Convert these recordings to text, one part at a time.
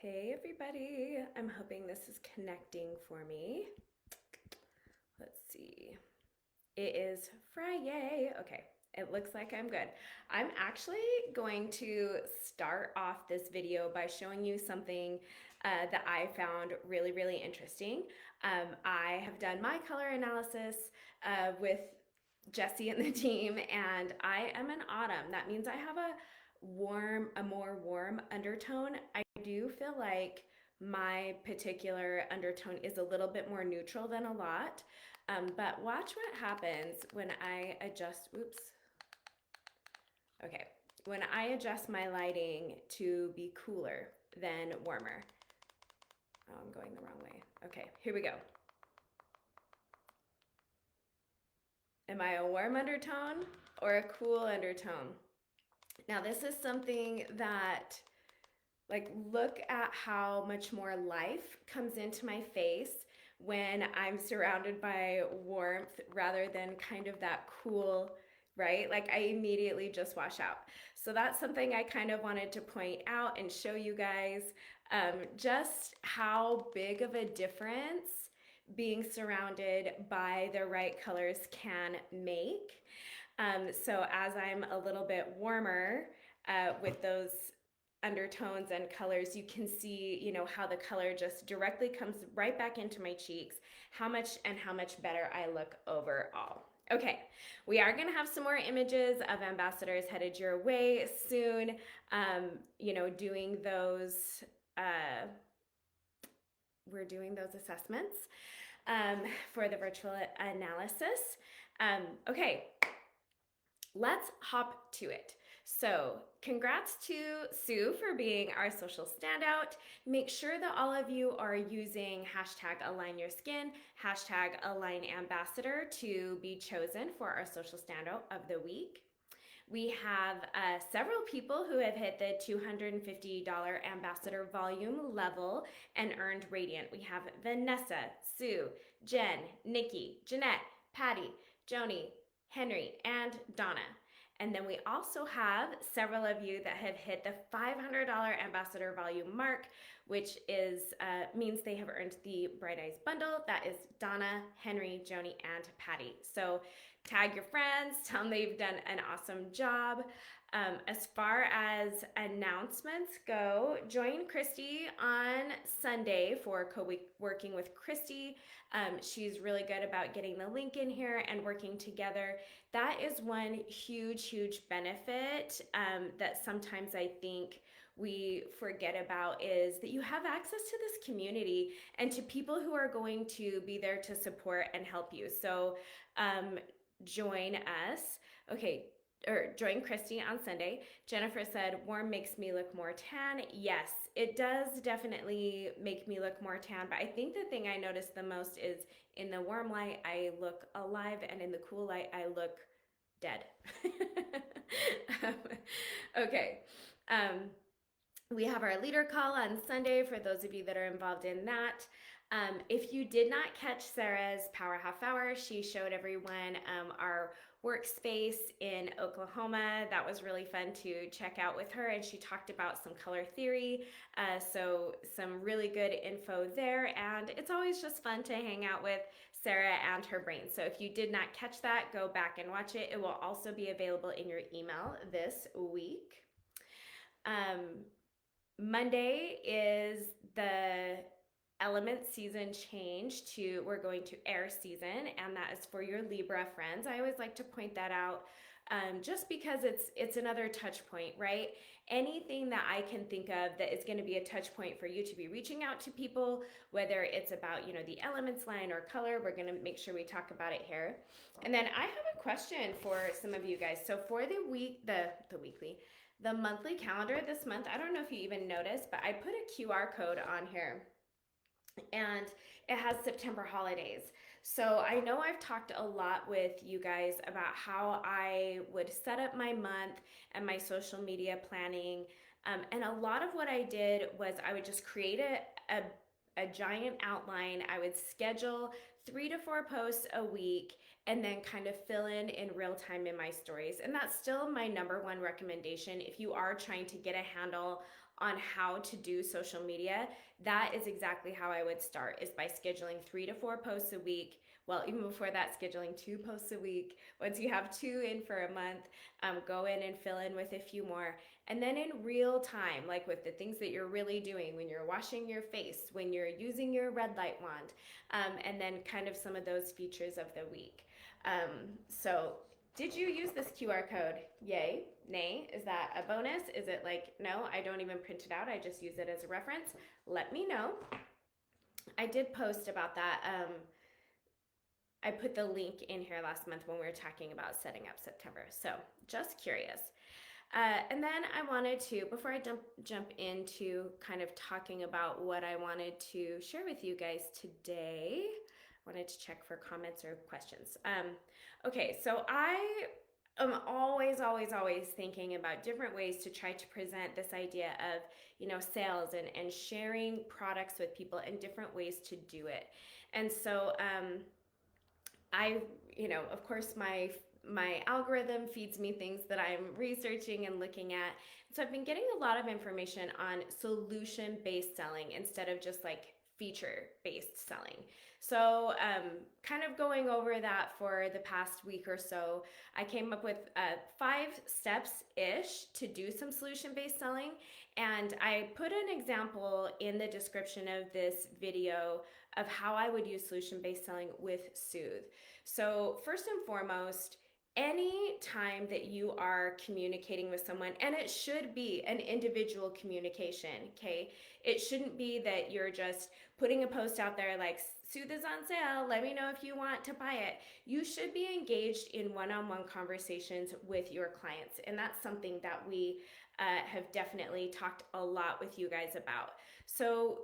Hey everybody, I'm hoping this is connecting for me. Let's see. It is Friday. Okay, it looks like I'm good. I'm actually going to start off this video by showing you something that I found really, really interesting. I have done my color analysis with Jesse and the team, and I am an autumn. That means I have a more warm undertone. I do feel like my particular undertone is a little bit more neutral than a lot. But watch what happens when I adjust, oops. Okay, when I adjust my lighting to be cooler than warmer. Oh, I'm going the wrong way. Okay, here we go. Am I a warm undertone or a cool undertone? Now, this is something that, like, look at how much more life comes into my face when I'm surrounded by warmth rather than kind of that cool, right? Like, I immediately just wash out. So that's something I kind of wanted to point out and show you guys just how big of a difference being surrounded by the right colors can make. So as I'm a little bit warmer with those undertones and colors, you can see, how the color just directly comes right back into my cheeks, how much better I look overall. Okay, we are going to have some more images of ambassadors headed your way soon, doing those, we're doing those assessments for the virtual analysis. Okay, let's hop to it. So congrats to Sue for being our social standout. Make sure that all of you are using hashtag align your skin, hashtag align ambassador to be chosen for our social standout of the week. We have several people who have hit the $250 ambassador volume level and earned radiant. We have Vanessa, Sue, Jen, Nikki, Jeannette, Patty, Joni, Henry, and Donna. And then we also have several of you that have hit the $500 ambassador volume mark, which is means they have earned the Bright Eyes bundle. That is Donna, Henry, Joni, and Patty. So tag your friends, tell them they've done an awesome job. As far as announcements go, join Christy on Sunday for co-working with Christy. She's really good about getting the link in here and working together. That is one huge, huge benefit that sometimes I think we forget about, is that you have access to this community and to people who are going to be there to support and help you. So join us. Okay, or join Christy on Sunday. Jennifer said, warm makes me look more tan. Yes, it does definitely make me look more tan, but I think the thing I notice the most is in the warm light, I look alive, and in the cool light, I look dead. Okay. We have our leader call on Sunday for those of you that are involved in that. If you did not catch Sarah's Power Half Hour, she showed everyone our workspace in Oklahoma. That was really fun to check out with her, and she talked about some color theory. So some really good info there, and it's always just fun to hang out with Sarah and her brain. So if you did not catch that, go back and watch it. It will also be available in your email this week. Monday is the element season change to, we're going to air season, and that is for your Libra friends. I always like to point that out just because it's another touch point, right? Anything that I can think of that is going to be a touch point for you to be reaching out to people, whether it's about, the elements line or color, we're going to make sure we talk about it here. And then I have a question for some of you guys. So for the monthly calendar this month, I don't know if you even noticed, but I put a QR code on here, and it has September holidays. So I know I've talked a lot with you guys about how I would set up my month and my social media planning. And a lot of what I did was I would just create a giant outline. I would schedule 3 to 4 posts a week and then kind of fill in real time in my stories. And that's still my number one recommendation if you are trying to get a handle on how to do social media, that is exactly how I would start, is by scheduling 3 to 4 posts a week. Well, even before that, scheduling 2 posts a week. Once you have 2 in for a month, go in and fill in with a few more. And then in real time, like with the things that you're really doing, when you're washing your face, when you're using your red light wand, and then kind of some of those features of the week. So did you use this QR code? Yay, nay, is that a bonus? Is it like, no, I don't even print it out, I just use it as a reference? Let me know. I did post about that. I put the link in here last month when we were talking about setting up September. So just curious. And then I wanted to, before I jump into kind of talking about what I wanted to share with you guys today, I wanted to check for comments or questions. Okay, so I am always thinking about different ways to try to present this idea of, sales and sharing products with people and different ways to do it. And so I, of course, my algorithm feeds me things that I'm researching and looking at. So I've been getting a lot of information on solution-based selling instead of just like feature-based selling. So kind of going over that for the past week or so, I came up with 5 steps-ish to do some solution-based selling. And I put an example in the description of this video of how I would use solution-based selling with Soothe. So first and foremost, any time that you are communicating with someone, and it should be an individual communication, okay? It shouldn't be that you're just putting a post out there like, Soothe is on sale, let me know if you want to buy it. You should be engaged in one-on-one conversations with your clients, and that's something that we have definitely talked a lot with you guys about. So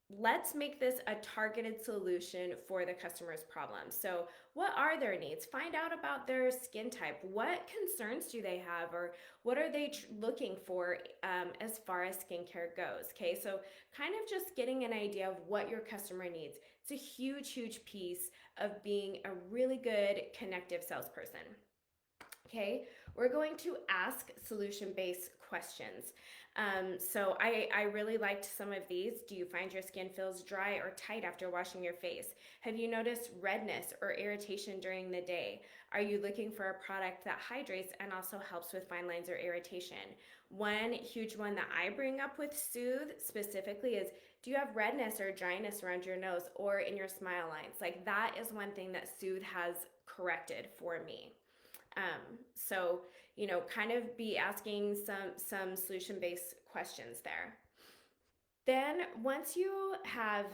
let's make this a targeted solution for the customer's problem. So what are their needs? Find out about their skin type. What concerns do they have, or what are they looking for as far as skincare goes? Okay, so kind of just getting an idea of what your customer needs. It's a huge piece of being a really good connective salesperson. Okay, we're going to ask solution-based questions. So I really liked some of these. Do you find your skin feels dry or tight after washing your face? Have you noticed redness or irritation during the day? Are you looking for a product that hydrates and also helps with fine lines or irritation? One huge one that I bring up with Soothe specifically is, do you have redness or dryness around your nose or in your smile lines? Like, that is one thing that Soothe has corrected for me. So, kind of be asking some solution-based questions there. Then once you have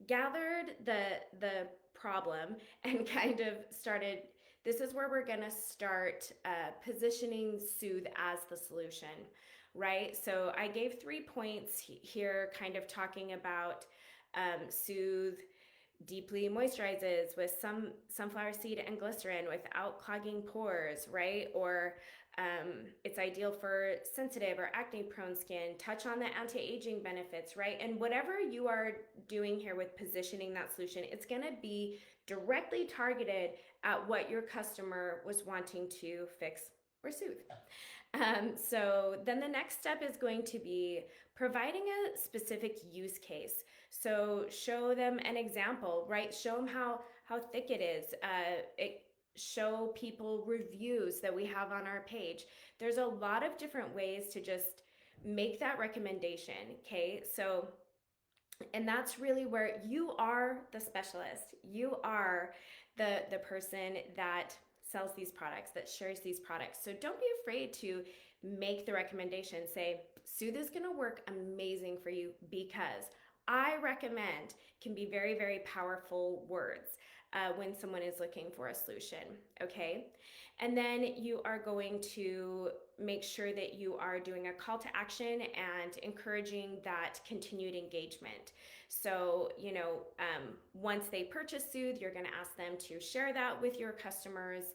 gathered the problem and kind of started, this is where we're gonna start positioning Soothe as the solution, right? So I gave 3 points here, kind of talking about Soothe deeply moisturizes with some sunflower seed and glycerin without clogging pores, right? Or it's ideal for sensitive or acne prone skin. Touch on the anti-aging benefits, right? And whatever you are doing here with positioning that solution, it's going to be directly targeted at what your customer was wanting to fix or soothe. So then the next step is going to be providing a specific use case. So show them an example, right? Show them how thick it is. Show people reviews that we have on our page. There's a lot of different ways to just make that recommendation, okay? So, and that's really where you are the specialist. You are the person that sells these products, that shares these products. So don't be afraid to make the recommendation. Say, Soothe is gonna work amazing for you because I recommend, can be very, very powerful words when someone is looking for a solution, okay? And then you are going to make sure that you are doing a call to action and encouraging that continued engagement. So, once they purchase Soothe, you're gonna ask them to share that with your customers,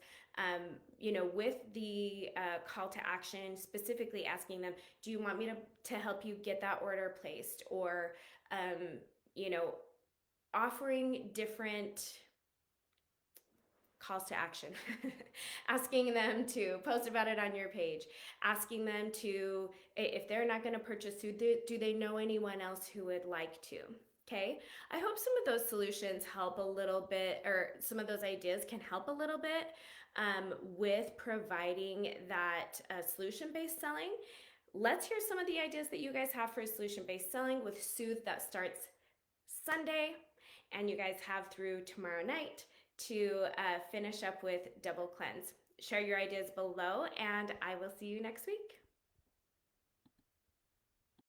with the call to action, specifically asking them, do you want me to help you get that order placed? Or, offering different calls to action, asking them to post about it on your page, asking them to, if they're not going to purchase Soothe, do they know anyone else who would like to? Okay, I hope some of those solutions help a little bit, or some of those ideas can help a little bit with providing that solution-based selling. Let's hear some of the ideas that you guys have for solution-based selling with Soothe that starts Sunday, and you guys have through tomorrow night to finish up with Double Cleanse. Share your ideas below, and I will see you next week.